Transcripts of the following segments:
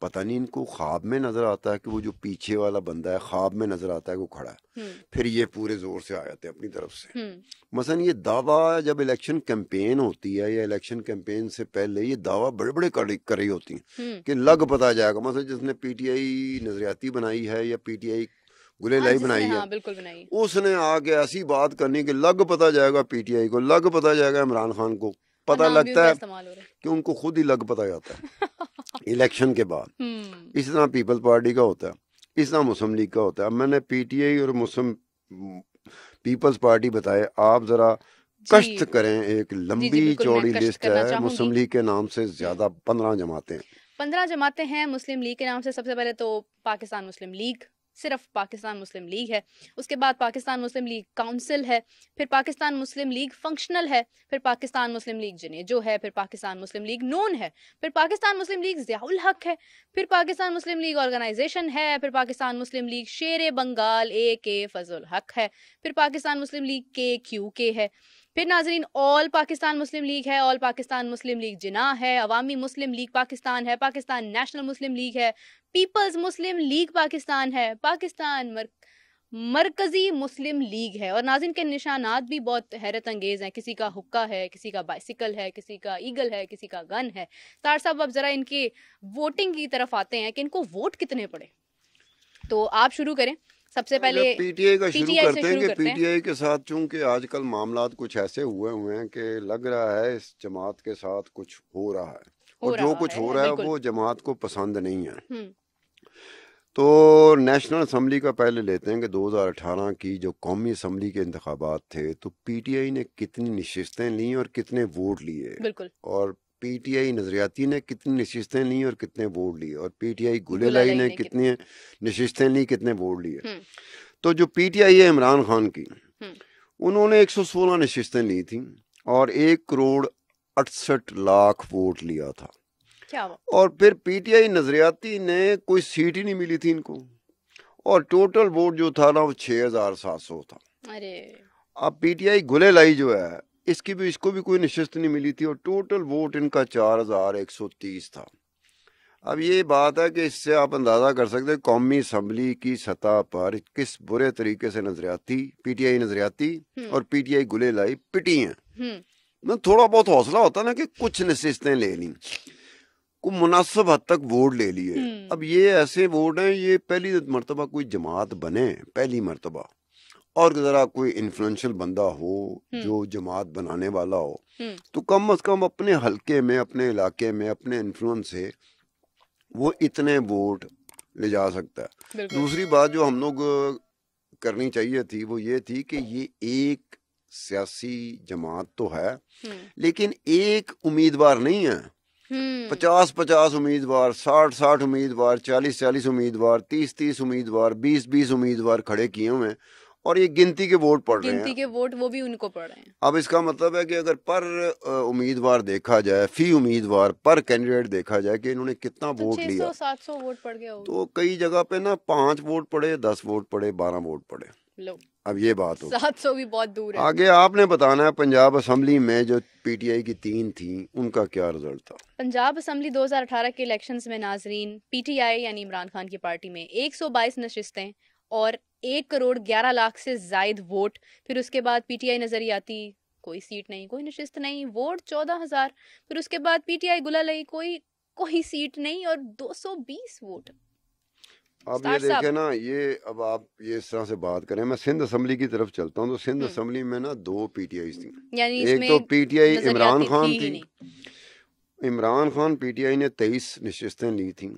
پتہ نہیں ان کو خواب میں نظر آتا ہے کہ وہ جو پیچھے والا بندہ ہے خواب میں نظر آتا ہے کہ وہ کھڑا ہے، پھر یہ پورے زور سے آ جاتے ہیں اپنی طرف سے. مثلا یہ دعویٰ جب الیکشن کیمپین ہوتی ہے یا الیکشن کیمپین سے پہلے یہ دعویٰ بڑے بڑے کر رہی ہوتی ہیں کہ لگ پتا جائے گا. مثلا جس نے پی ٹی آئی نظریاتی بنائی ہے یا پی ٹی آئی گلے لائی بنائی ہے، اس نے آ کے ایسی بات کرنی کہ لگ پتا جائے گا پی ٹی آئی کو، لگ پتا جائے گا عمران خان کو، پتہ لگتا ہے کہ ان کو خود ہی لگ پتا جاتا ہے الیکشن کے بعد. اس طرح پیپلز پارٹی کا ہوتا ہے، اس طرح مسلم لیگ کا ہوتا ہے. اب میں نے پی ٹی آئی اور مسلم پیپلز پارٹی بتائے، آپ ذرا کشت کریں، ایک لمبی چوڑی لسٹ ہے. مسلم لیگ کے نام سے زیادہ 15 جماعتیں ہیں. مسلم لیگ کے نام سے سب سے پہلے تو پاکستان مسلم لیگ، صرف پاکستان مسلم لیگ ہے. اس کے بعد پاکستان مسلم لیگ کاؤنسل ہے، پھر پاکستان مسلم لیگ فنکشنل ہے، پھر پاکستان مسلم لیگ جنیجو ہے، پھر پاکستان مسلم لیگ نون ہے، پھر پاکستان مسلم لیگ ضیاء الحق ہے، پھر پاکستان مسلم لیگ آرگنائزیشن ہے، پھر پاکستان مسلم لیگ شیر بنگال اے کے فضل الحق ہے، پھر پاکستان مسلم لیگ کے کیو کے ہے، پھر ناظرین آل پاکستان مسلم لیگ ہے، آل پاکستان مسلم لیگ جناح ہے، عوامی مسلم لیگ پاکستان ہے، پاکستان نیشنل مسلم لیگ ہے، پیپلز مسلم لیگ پاکستان ہے، پاکستان مرکزی مسلم لیگ ہے. اور ناظرین کے نشانات بھی بہت حیرت انگیز ہیں، کسی کا حقہ ہے، کسی کا بائسیکل ہے، کسی کا ایگل ہے، کسی کا گن ہے. طاہر صاحب اب ذرا ان کی ووٹنگ کی طرف آتے ہیں کہ ان کو ووٹ کتنے پڑے، تو آپ شروع کریں. سب سے پہلے پی ٹی آئی کا شروع کرتے ہیں کہ پی ٹی آئی کے ساتھ چونکہ آج کل معاملات کچھ ایسے ہوئے ہیں کہ لگ رہا ہے اس جماعت کے ساتھ کچھ ہو رہا ہے، اور جو کچھ ہو رہا ہے وہ جماعت کو پسند نہیں ہے. تو نیشنل اسمبلی کا پہلے لیتے ہیں کہ 2018 کی جو قومی اسمبلی کے انتخابات تھے تو پی ٹی آئی نے کتنی نشستیں لیں اور کتنے ووٹ لیے، اور پی ٹی آئی نظریاتی نے کتنی نشستیں لیں اور کتنے ووٹ لیے، اور پی ٹی آئی گلے لائی نے کتنی نشستیں لیں کتنے ووٹ لیے. تو جو پی ٹی آئی ہے عمران خان کی، انہوں نے 116 نشستیں لی تھیں اور 1,68,00,000 ووٹ لیا تھا. اور پھر پی ٹی آئی نظریاتی نے کوئی سیٹ ہی نہیں ملی تھی ان کو، اور ٹوٹل ووٹ جو تھا نا وہ 6,700 تھا. اب پی ٹی آئی گلے لائی جو ہے اس کو بھی کوئی نشست نہیں ملی تھی، اور ٹوٹل ووٹ ان کا 4,130 تھا. اب یہ بات ہے کہ اس سے آپ اندازہ کر سکتے قومی اسمبلی کی سطح پر کس برے طریقے سے نظریاتی پی ٹی آئی نظریاتی اور پی ٹی آئی گلے لائی پٹی ہیں. تھوڑا بہت حوصلہ ہوتا نا کہ کچھ نشستیں لے لیں، کو مناسب حد تک ووٹ لے لیے. اب یہ ایسے ووٹ ہیں، یہ پہلی مرتبہ کوئی جماعت بنے، پہلی مرتبہ، اور ذرا کوئی انفلوئنشل بندہ ہو جو جماعت بنانے والا ہو تو کم از کم اپنے حلقے میں، اپنے علاقے میں، اپنے انفلوئنس سے وہ اتنے ووٹ لے جا سکتا ہے. دوسری بات جو ہم لوگ کرنی چاہیے تھی وہ یہ تھی کہ یہ ایک سیاسی جماعت تو ہے لیکن ایک امیدوار نہیں ہے. 50 امیدوار، 60 امیدوار، 40 امیدوار، 30 امیدوار، 20 امیدوار کھڑے کیے ہوئے ہیں، اور یہ گنتی کے ووٹ پڑ رہے ہیں. گنتی کے ووٹ وہ بھی ان کو پڑ رہے ہیں. اب اس کا مطلب ہے کہ اگر پر امیدوار دیکھا جائے، فی امیدوار پر کینڈیڈیٹ دیکھا جائے کہ انہوں نے کتنا ووٹ لیا، 600-700 ووٹ پڑ گیا، تو کئی جگہ پہ نا 5 ووٹ پڑے، 10 ووٹ پڑے، 12 ووٹ پڑے. اب یہ بات ہو 700 بھی بہت دور ہے. آگے آپ نے بتانا ہے پنجاب اسمبلی میں جو پی ٹی آئی کی 3 تھیں ان کا کیا رزلٹ تھا. پنجاب اسمبلی 2018 کے الیکشنز میں ناظرین پی ٹی آئی یعنی عمران خان کی پارٹی میں 122 نشستیں اور 1,11,00,000 سے زائد ووٹ. پھر اس کے بعد پی ٹی آئی نظریاتی کوئی سیٹ نہیں، کوئی نشست نہیں، ووٹ 14,000. پھر اس کے بعد پی ٹی آئی گلہ لئی کوئی سیٹ نہیں اور 220 ووٹ. اب یہ دیکھیں نا، یہ اب آپ یہ اس طرح سے بات کریں، میں سندھ اسمبلی کی طرف چلتا ہوں تو سندھ اسمبلی میں نا 2 پی ٹی آئی تھیں. یعنی ایک تو P T I Imran Khan تھی، Imran Khan P T I نے 23 نشستیں لی تھیں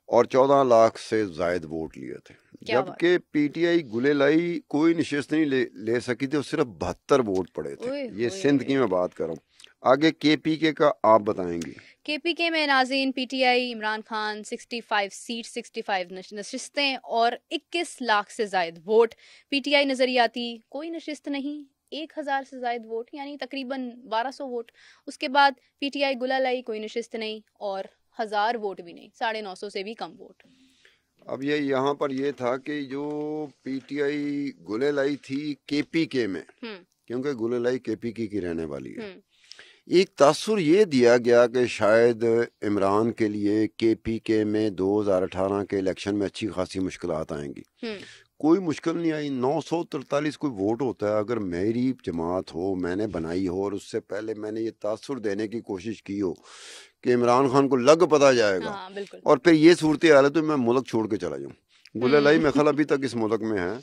اور 14,00,000 سے زائد ووٹ لیے تھے، جبکہ پی ٹی آئی گلے لائی کوئی نشست نہیں لے سکی تھی اور صرف 72 ووٹ پڑے تھے. یہ سندھ کی میں بات کر رہا ہوں. آگے کے پی کے کا آپ بتائیں گی. کے پی کے میں ناظرین P T I Imran Khan 65 seat, 65 نشستیں اور 21,00,000 سے زائد ووٹ. پی ٹی آئی نظریاتی کوئی نشست نہیں، 1,000 سے زائد ووٹ یعنی تقریباً 1,200 ووٹ. اس کے بعد پی ٹی آئی گلہ لائی کوئی نشست نہیں اور 1,000 ووٹ بھی نہیں، 950 سے بھی کم ووٹ. اب یہ یہاں پر یہ تھا کہ جو پی ٹی آئی گلے لائی تھی کے پی کے میں، کیونکہ گلے لائی کے پی کی رہنے والی ہے، ایک تاثر یہ دیا گیا کہ شاید عمران کے لیے کے پی کے میں 2018 کے الیکشن میں اچھی خاصی مشکلات آئیں گی. کوئی مشکل نہیں آئی. 943 کوئی ووٹ ہوتا ہے. اگر میری جماعت ہو, میں نے بنائی ہو, اور اس سے پہلے میں نے یہ تاثر دینے کی کوشش کی ہو کہ عمران خان کو لگ پتا جائے گا, اور پھر یہ صورتحال ہے تو میں ملک چھوڑ کے چلا جاؤں. گل لائی میں خل ابھی تک اس ملک میں ہے,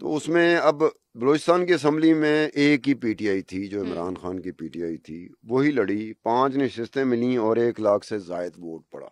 تو اس میں اب بلوچستان کی اسمبلی میں ایک ہی پی ٹی آئی تھی جو عمران خان کی پی ٹی آئی تھی, وہی لڑی, 5 نشستیں ملیں اور 1 لاکھ سے زائد ووٹ پڑا.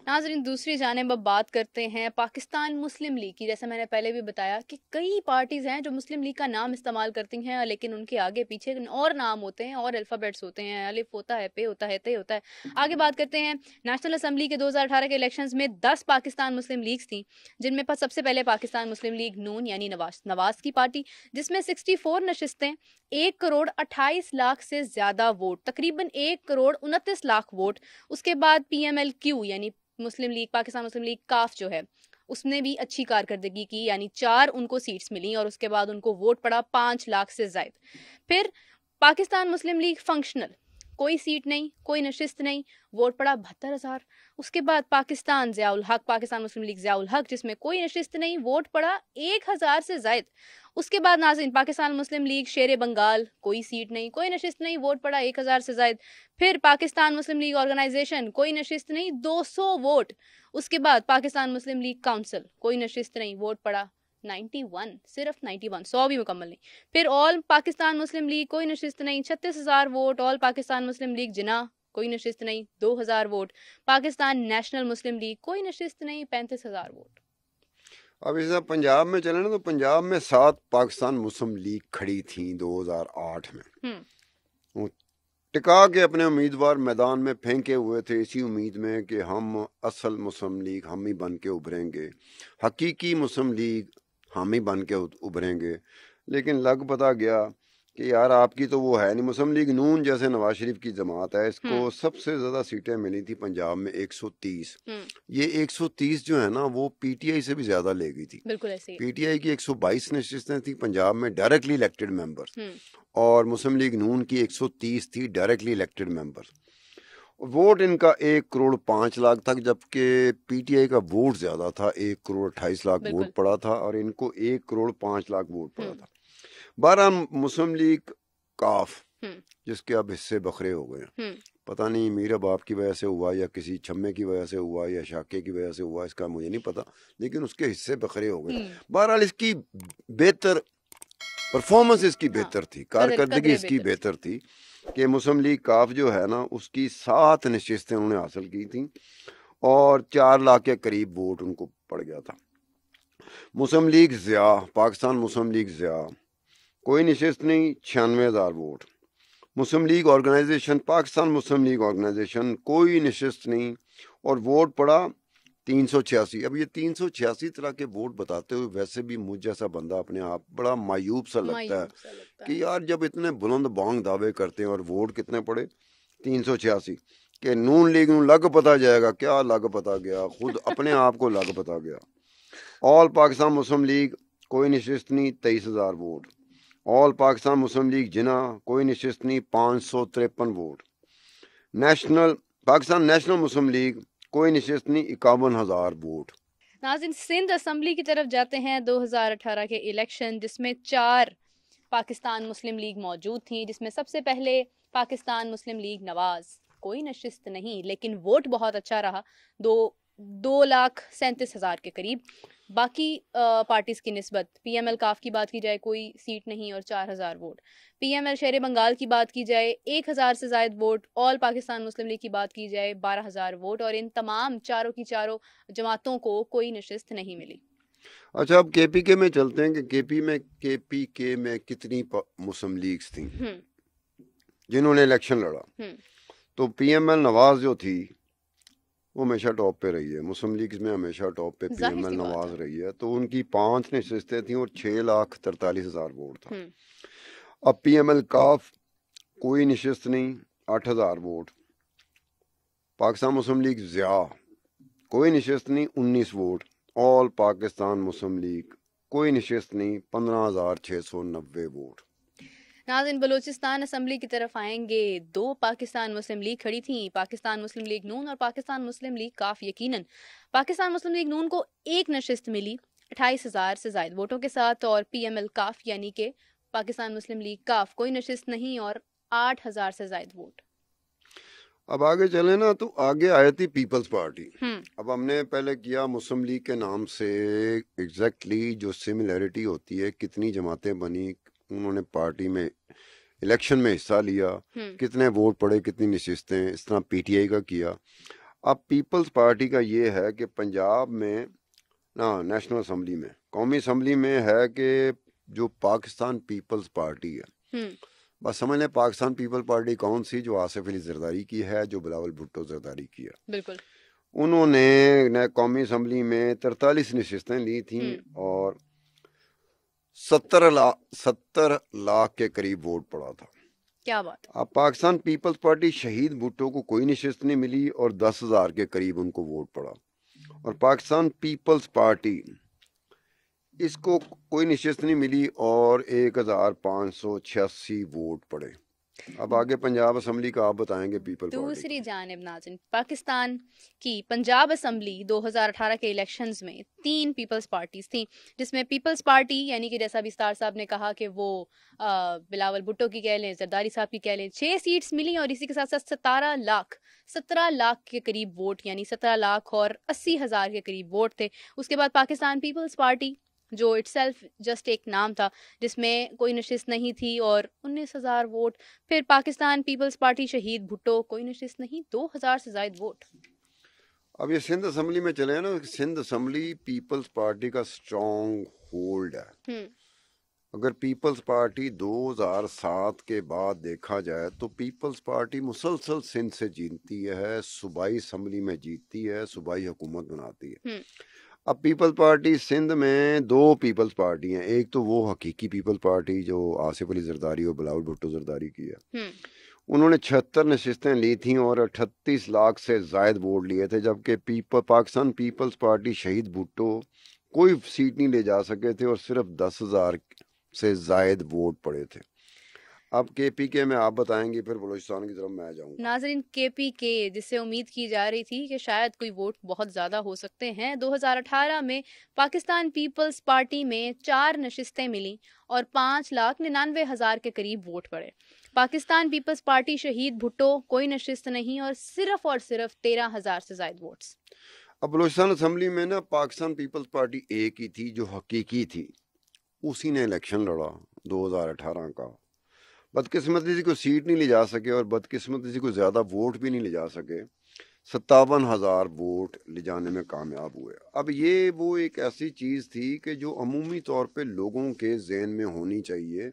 ناظرین دوسری جانب اب بات کرتے ہیں پاکستان مسلم لیگ کی. جیسا میں نے پہلے بھی بتایا کہ کئی پارٹیز ہیں جو مسلم لیگ کا نام استعمال کرتی ہیں, لیکن ان کے آگے پیچھے اور نام ہوتے ہیں اور الفابیٹس ہوتے ہیں, الف ہوتا ہے, پے ہوتا ہے, تے ہوتا ہے. آگے بات کرتے ہیں نیشنل اسمبلی کے 2018 کے الیکشنز میں 10 پاکستان مسلم لیگز تھیں, جن میں سب سے پہلے پاکستان مسلم لیگ نون یعنی نواز کی پارٹی, جس میں 64 نشستیں, 1,28,00,000 سے زیادہ ووٹ, تقریباً 1,29,00,000 ووٹ. اس کے بعد پی ایم ایل کیو یعنی مسلم لیگ, پاکستان مسلم لیگ کاف جو ہے, اس نے بھی اچھی کارکردگی کی, یعنی 4 ان کو سیٹس ملیں, اور اس کے بعد ان کو ووٹ پڑا 5 لاکھ سے زائد. پھر پاکستان مسلم لیگ فنکشنل, کوئی سیٹ نہیں, کوئی نشست نہیں, ووٹ پڑا 72,000. اس کے بعد پاکستان ضیاء الحق, پاکستان مسلم لیگ ضیاء الحق, جس میں کوئی نشست نہیں, ووٹ پڑا 1,000 سے زائد. اس کے بعد ناظرین پاکستان مسلم لیگ شیر بنگال, کوئی سیٹ نہیں, کوئی نشست نہیں, ووٹ پڑا 1,000 سے زائد. پھر پاکستان مسلم لیگ آرگنائزیشن, کوئی نشست نہیں, 200 ووٹ. اس کے بعد پاکستان مسلم لیگ کاؤنسل, کوئی نشست نہیں, ووٹ پڑا 91, صرف 91, 100 بھی مکمل نہیں. پھر آل پاکستان مسلم لیگ, کوئی نشست نہیں, 36,000 ووٹ. آل پاکستان مسلم لیگ جناح, کوئی نشست نہیں, 2,000 ووٹ. پاکستان نیشنل مسلم لیگ, کوئی نشست نہیں, 35,000 ووٹ. اب اس طرح پنجاب میں چلے نا, تو پنجاب میں 7 پاکستان مسلم لیگ کھڑی تھیں 2008 میں, ٹکا کے اپنے امیدوار میدان میں پھینکے ہوئے تھے, اسی امید میں کہ ہم اصل مسلم لیگ ہم ہی بن کے ابھریں گے, حقیقی مسلم لیگ ہم ہی بن کے ابھریں گے. لیکن لگ پتا گیا کہ یار آپ کی تو وہ ہے نہیں. مسلم لیگ نون جیسے نواز شریف کی جماعت ہے, اس کو سب سے زیادہ سیٹیں ملی تھی پنجاب میں 130. یہ 130 جو ہے نا وہ پی ٹی آئی سے بھی زیادہ لے گئی تھی. بالکل ایسے, پی ٹی آئی کی 122 نشستیں تھیں پنجاب میں ڈائریکٹلی الیکٹڈ ممبر, اور مسلم لیگ نون کی 130 تھی ڈائریکٹلی الیکٹڈ ممبر. ووٹ ان کا 1,05,00,000 تک, جبکہ پی ٹی آئی کا ووٹ زیادہ تھا, 1,28,00,000 ووٹ پڑا تھا, اور ان کو 1,05,00,000 ووٹ پڑا تھا. 12 مسلم لیگ کاف, جس کے اب حصے بکھرے ہو گئے, پتہ نہیں میر باپ کی وجہ سے ہوا یا کسی چھمے کی وجہ سے ہوا یا شاکے کی وجہ سے ہوا, اس کا مجھے نہیں پتا, لیکن اس کے حصے بکھرے ہو گئے. بہرحال اس کی بہتر پرفارمنس اس کی بہتر تھی, کارکردگی اس کی بہتر تھی کہ مسلم لیگ کاف جو ہے نا اس کی 7 نشستیں انہوں نے حاصل کی تھیں, اور 4 لاکھ کے قریب ووٹ ان کو پڑ گیا تھا. مسلم لیگ ضیاء, پاکستان مسلم لیگ ضیاء, کوئی نشست نہیں, 96,000 ووٹ. مسلم لیگ آرگنائزیشن, پاکستان مسلم لیگ آرگنائزیشن, کوئی نشست نہیں, اور ووٹ پڑا 386. اب یہ 386 طرح کے ووٹ بتاتے ہوئے ویسے بھی مجھ جیسا بندہ اپنے آپ بڑا مایوب سا لگتا ہے کہ یار جب اتنے بلند بانگ دعوے کرتے ہیں اور ووٹ کتنے پڑے 386, کہ نون لیگ نو لگ پتا جائے گا, کیا لگ پتا گیا, خود اپنے آپ کو لگ پتا گیا. آل پاکستان مسلم لیگ, کوئی نشست نہیں, 23,000 ووٹ. آل پاکستان مسلم لیگ جناح, کوئی نشست نہیں, 553 ووٹ. پاکستان نیشنل مسلم لیگ, کوئی نشست نہیں, 51,000 ووٹ. ناظرین سندھ اسمبلی کی طرف جاتے ہیں. 2018 کے الیکشن, جس میں 4 پاکستان مسلم لیگ موجود تھیں, جس میں سب سے پہلے پاکستان مسلم لیگ نواز, کوئی نشست نہیں, لیکن ووٹ بہت اچھا رہا, 2,37,000 کے قریب. باقی پارٹیز کی نسبت پی ایم ایل کاف کی بات کی جائے, کوئی سیٹ نہیں اور 4,000 ووٹ. پی ایم ایل شیر بنگال کی بات کی جائے, 1,000 سے زائد ووٹ. آل پاکستان مسلم لیگ کی بات کی جائے, 12,000 ووٹ. اور ان تمام چاروں کی چاروں جماعتوں کو کوئی نشست نہیں ملی. اچھا اب کے پی کے میں چلتے ہیں کہ کے پی کے میں کتنی مسلم لیگز تھیں جنہوں نے الیکشن لڑا. تو پی ایم ایل نواز جو تھی وہ ہمیشہ ٹاپ پہ رہی ہے, مسلم لیگز میں ہمیشہ ٹاپ پہ پی ایم ایل نواز رہی ہے. تو ان کی 5 نشستیں تھیں اور 6,43,000 ووٹ تھا. اب پی ایم ایل کاف, کوئی نشست نہیں, 8,000 ووٹ. پاکستان مسلم لیگ ضیاء, کوئی نشست نہیں, 19 ووٹ. آل پاکستان مسلم لیگ, کوئی نشست نہیں, 15,690 ووٹ. ناظرین بلوچستان اسمبلی کی طرف آئیں گے. 2 پاکستان مسلم لیگ کھڑی تھیں, پاکستان مسلم لیگ نون اور پاکستان مسلم لیگ کاف. یقیناً پاکستان مسلم لیگ نون کو ایک نشست ملی 28,000 سے زائد ووٹوں کے ساتھ, اور پی ایم ایل کاف یعنی کہ پاکستان مسلم لیگ کاف کوئی نشست نہیں اور 8,000 سے زائد ووٹ. اب آگے چلے نا, تو آگے آئی تھی پیپلز پارٹی. اب ہم نے پہلے کیا مسلم لیگ کے نام سے ایگزیکٹلی جو سملیرٹی ہوتی ہے, کتنی جماعتیں بنی, انہوں نے پارٹی میں الیکشن میں حصہ لیا, کتنے ووٹ پڑے, کتنی نشستیں, اس طرح پی ٹی آئی کا کیا. اب پیپلز پارٹی کا یہ ہے کہ پنجاب میں نیشنل اسمبلی میں, قومی اسمبلی میں ہے کہ جو پاکستان پیپلز پارٹی ہے, بس سمجھ لیں پاکستان پیپل پارٹی کون سی, جو آصف علی زرداری کی ہے, جو بلاول بھٹو زرداری کی ہے. بالکل. انہوں نے قومی اسمبلی میں 43 نشستیں لی تھیں اور 70 لاکھ کے قریب ووٹ پڑا تھا. کیا بات. اب پاکستان پیپلز پارٹی شہید بھٹو کو کوئی نشست نہیں ملی اور 10,000 کے قریب ان کو ووٹ پڑا, اور پاکستان پیپلز پارٹی اس کو کوئی نشست نہیں ملی اور 1,586 ووٹ پڑے. اب آگے پنجاب اسمبلی کا آپ بتائیں گے پیپل پارٹی. دوسری جانب ناظرین پاکستان کی پنجاب اسمبلی 2018 کے الیکشنز میں 3 پیپلز پارٹیز تھیں, جس میں پیپلز پارٹی یعنی کہ جیسا بستار صاحب نے کہا کہ وہ بلاول بھٹو کی کہہ لیں, زرداری صاحب کی کہہ لیں, 6 سیٹس ملی اور اسی کے ساتھ ساتھ 17 لاکھ کے قریب ووٹ, یعنی 17 لاکھ اور 80,000 کے قریب ووٹ تھے. اس کے بعد پاکستان پیپلز پارٹی جو اٹ سیلف جسٹ ایک نام تھا, جس میں کوئی نشست نہیں تھی اور 19,000 ووٹ. پھر پاکستان پیپلز پارٹی شہید بھٹو کوئی نشست نہیں, 2,000 سے زائد ووٹ. اب یہ سندھ اسمبلی میں چلے نا, سندھ اسمبلی پیپلز پارٹی کا اسٹرانگ ہولڈ ہے. اگر پیپلز پارٹی 2007 کے بعد دیکھا جائے تو پیپلز پارٹی مسلسل سندھ سے جیتتی ہے, صوبائی اسمبلی میں جیتتی ہے, صوبائی حکومت بناتی ہے. اب پیپل پارٹی سندھ میں 2 پیپلز پارٹی ہیں, ایک تو وہ حقیقی پیپل پارٹی جو آصف علی زرداری اور بلاول بھٹو زرداری کی ہے, انہوں نے 76 نشستیں لی تھیں اور 38 لاکھ سے زائد ووٹ لیے تھے, جبکہ پاکستان پیپلز پارٹی شہید بھٹو کوئی سیٹ نہیں لے جا سکے تھے اور صرف 10,000 سے زائد ووٹ پڑے تھے. اب کے پی کے میں آپ بتائیں گے, پھر بلوچستان کی طرف میں جاؤں گا. ناظرین کے پی کے جس سے امید کی جا رہی تھی کہ شاید کوئی ووٹ بہت زیادہ ہو سکتے ہیں, 2018 میں پاکستان پیپلز پارٹی میں 4 نشستیں ملی اور 5,99,000 کے قریب ووٹ پڑے. پاکستان پیپلز پارٹی شہید بھٹو کوئی نشست نہیں اور صرف 13,000 سے زائد ووٹس. اب بلوچستان اسمبلی میں نا پاکستان پیپلز پارٹی ایک ہی تھی جو حقیقی تھی, اسی نے الیکشن لڑا 2018 کا. بدقسمتی سے کوئی سیٹ نہیں لے جا سکے اور بدقسمتی سے کوئی زیادہ ووٹ بھی نہیں لے جا سکے, 57,000 ووٹ لے جانے میں کامیاب ہوئے. اب یہ وہ ایک ایسی چیز تھی کہ جو عمومی طور پہ لوگوں کے ذہن میں ہونی چاہیے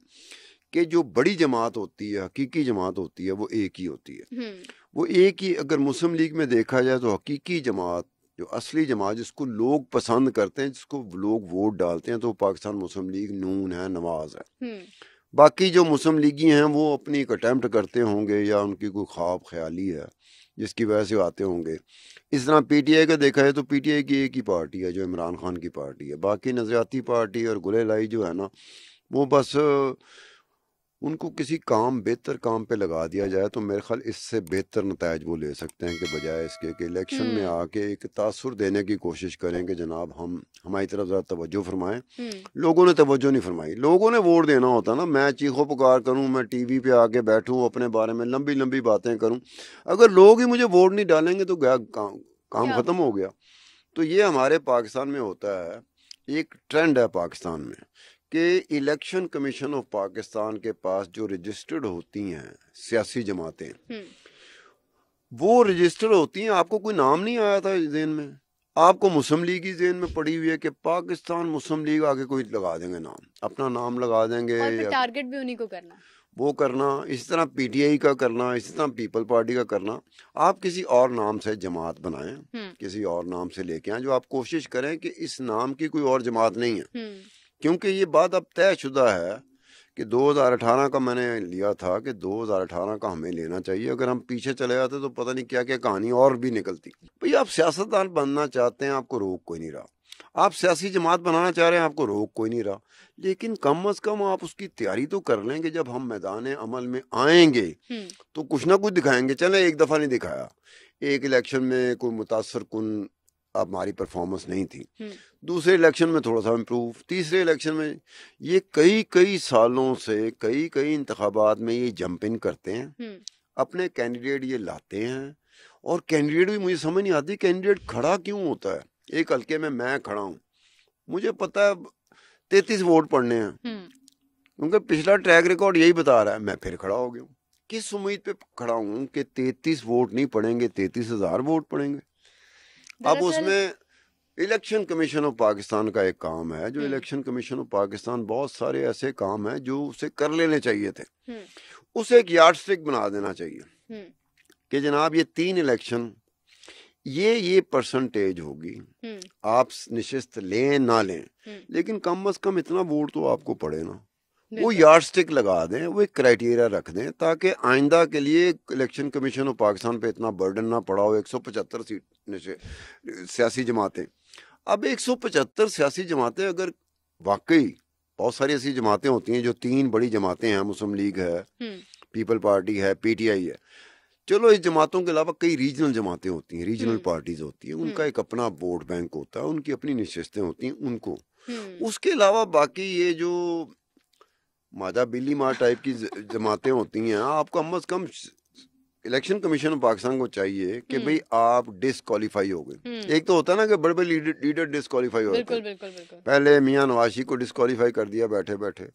کہ جو بڑی جماعت ہوتی ہے, حقیقی جماعت ہوتی ہے, وہ ایک ہی ہوتی ہے. وہ ایک ہی, اگر مسلم لیگ میں دیکھا جائے تو حقیقی جماعت, جو اصلی جماعت جس کو لوگ پسند کرتے ہیں, جس کو لوگ ووٹ ڈالتے ہیں, تو پاکستان مسلم لیگ نون ہے, نواز ہے. باقی جو مسلم لیگی ہیں وہ اپنی ایک اٹیمپٹ کرتے ہوں گے یا ان کی کوئی خواب خیالی ہے جس کی وجہ سے آتے ہوں گے. اس طرح پی ٹی آئی کا دیکھا ہے تو پی ٹی آئی کی ایک ہی پارٹی ہے جو عمران خان کی پارٹی ہے. باقی نظریاتی پارٹی اور گلے لائی جو ہے نا, وہ بس ان کو کسی کام بہتر کام پہ لگا دیا جائے تو میرے خیال اس سے بہتر نتائج وہ لے سکتے ہیں کہ بجائے اس کے کہ الیکشن میں آ کے ایک تاثر دینے کی کوشش کریں کہ جناب ہم ہماری طرف ذرا توجہ فرمائیں. لوگوں نے توجہ نہیں فرمائی. لوگوں نے ووٹ دینا ہوتا نا, میں چیخو پکار کروں, میں ٹی وی پہ آ کے بیٹھوں, اپنے بارے میں لمبی لمبی باتیں کروں, اگر لوگ ہی مجھے ووٹ نہیں ڈالیں گے تو گیا کام ختم ہو گیا. تو یہ ہمارے پاکستان میں ہوتا ہے, ایک ٹرینڈ ہے پاکستان میں کہ الیکشن کمیشن آف پاکستان کے پاس جو رجسٹرڈ ہوتی ہیں سیاسی جماعتیں, وہ رجسٹرڈ ہوتی ہیں. آپ کو کوئی نام نہیں آیا تھا ذہن میں, آپ کو مسلم لیگ ہی ذہن میں پڑی ہوئی ہے کہ پاکستان مسلم لیگ آگے کوئی لگا دیں گے نام, اپنا نام لگا دیں گے, اور پھر ٹارگٹ بھی انہیں کو کرنا, وہ کرنا. اسی طرح پی ٹی آئی کا کرنا, اسی طرح پیپل پارٹی کا کرنا. آپ کسی اور نام سے جماعت بنائیں, کسی اور نام سے لے کے آئیں, جو آپ کوشش کریں کہ اس نام کی کوئی اور جماعت نہیں ہے. کیونکہ یہ بات اب طے شدہ ہے کہ 2018 کا میں نے لیا تھا کہ 2018 کا ہمیں لینا چاہیے. اگر ہم پیچھے چلے جاتے تو پتہ نہیں کیا کیا کہانی اور بھی نکلتی. بھئی آپ سیاستدان بننا چاہتے ہیں, آپ کو روک کوئی نہیں رہا. آپ سیاسی جماعت بنانا چاہ رہے ہیں, آپ کو روک کوئی نہیں رہا, لیکن کم از کم آپ اس کی تیاری تو کر لیں گے. جب ہم میدان عمل میں آئیں گے تو کچھ نہ کچھ دکھائیں گے. چلیں ایک دفعہ نہیں دکھایا, ایک الیکشن میں کوئی متاثر کن اب ہماری پرفارمنس نہیں تھی, دوسرے الیکشن میں تھوڑا سا امپروو, تیسرے الیکشن میں, یہ کئی سالوں سے کئی انتخابات میں یہ جمپ ان کرتے ہیں, اپنے کینڈیڈیٹ یہ لاتے ہیں, اور کینڈیڈیٹ بھی مجھے سمجھ نہیں آتی کینڈیڈیٹ کھڑا کیوں ہوتا ہے. ایک حلقے میں کھڑا ہوں, مجھے پتا ہے 33 ووٹ پڑنے ہیں, کیونکہ پچھلا ٹریک ریکارڈ یہی بتا رہا ہے, میں پھر کھڑا ہو گیا ہوں. کس امید پہ کھڑا ہوں کہ 33 ووٹ نہیں پڑیں گے, 33,000 ووٹ پڑیں گے. اب اس میں الیکشن کمیشن آف پاکستان کا ایک کام ہے, جو الیکشن کمیشن آف پاکستان بہت سارے ایسے کام ہیں جو اسے کر لینے چاہیے تھے, اسے ایک یارڈ سٹک بنا دینا چاہیے کہ جناب یہ 3 الیکشن یہ پرسنٹیج ہوگی, آپ نشست لیں نہ لیں, لیکن کم از کم اتنا ووٹ تو آپ کو پڑے نا. وہ یارڈ سٹک لگا دیں, وہ ایک کرائٹیریا رکھ دیں, تاکہ آئندہ کے لیے الیکشن کمیشن آف پاکستان پہ اتنا برڈن نہ پڑا ہو. 175 سیاسی جماعتیں, اب 175 سیاسی جماعتیں اگر واقعی, بہت ساری ایسی جماعتیں ہوتی ہیں جو 3 بڑی جماعتیں ہیں, مسلم لیگ ہے, پیپل پارٹی ہے, پی ٹی آئی ہے, چلو اس جماعتوں کے علاوہ کئی ریجنل جماعتیں ہوتی ہیں, ریجنل پارٹیز ہوتی ہیں, ان کا ایک اپنا ووٹ بینک ہوتا ہے, ان کی اپنی نشستیں ہوتی ہیں, ان کو. اس کے علاوہ باقی یہ جو مادہ بلی مار ٹائپ کی جماعتیں ہوتی ہیں, آپ کو کم از کم الیکشن کمیشن آف پاکستان کو چاہیے کہ بھئی آپ ڈسکوالیفائی ہو گئے. ایک تو ہوتا ہے نا کہ بڑے بڑے لیڈر ڈسکوالیفائی ہوتے ہیں, پہلے میاں نواز شریف کو ڈسکوالیفائی کر دیا بیٹھے بیٹھے,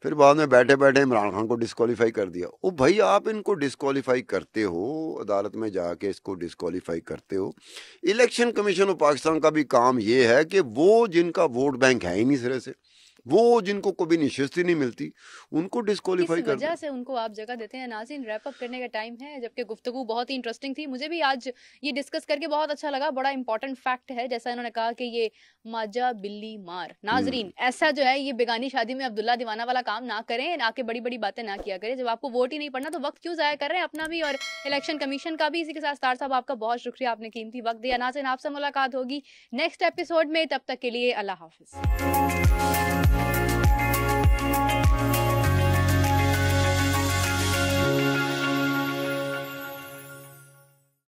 پھر بعد میں بیٹھے بیٹھے عمران خان کو ڈسکوالیفائی کر دیا. او بھائی آپ ان کو ڈسکوالیفائی کرتے ہو, عدالت میں جا کے اس کو ڈسکوالیفائی کرتے ہو. الیکشن کمیشن آف پاکستان کا بھی کام یہ ہے کہ وہ جن کا ووٹ بینک ہے ہی نہیں سرے سے, وہ جن کو کبھی نشست ہی نہیں ملتی, ان کو ڈسکوالیفائی کر وجہ سے ان کو آپ جگہ دیتے ہیں. ناظرین, ریپ اپ کرنے کا ٹائم ہے, جبکہ گفتگو بہت ہی انٹرسٹنگ تھی. مجھے بھی آج یہ ڈسکس کر کے بہت اچھا لگا. بڑا امپورٹنٹ فیکٹ ہے جیسا انہوں نے کہا کہ یہ ماجا بلی مار. ناظرین, ایسا جو ہے یہ بیگانی شادی میں عبداللہ دیوانہ والا کام نہ کریں, آ کے بڑی بڑی باتیں نہ کیا کریں. جب آپ کو ووٹ ہی نہیں پڑنا تو وقت کیوں ضائع کر رہے ہیں اپنا بھی اور الیکشن کمیشن کا بھی. اسی کے ساتھ صاحب آپ کا بہت شکریہ, آپ نے قیمتی وقت دیا. ناظرین, آپ سے ملاقات ہوگی نیکسٹ ایپیسوڈ میں, تب تک کے لیے اللہ حافظ.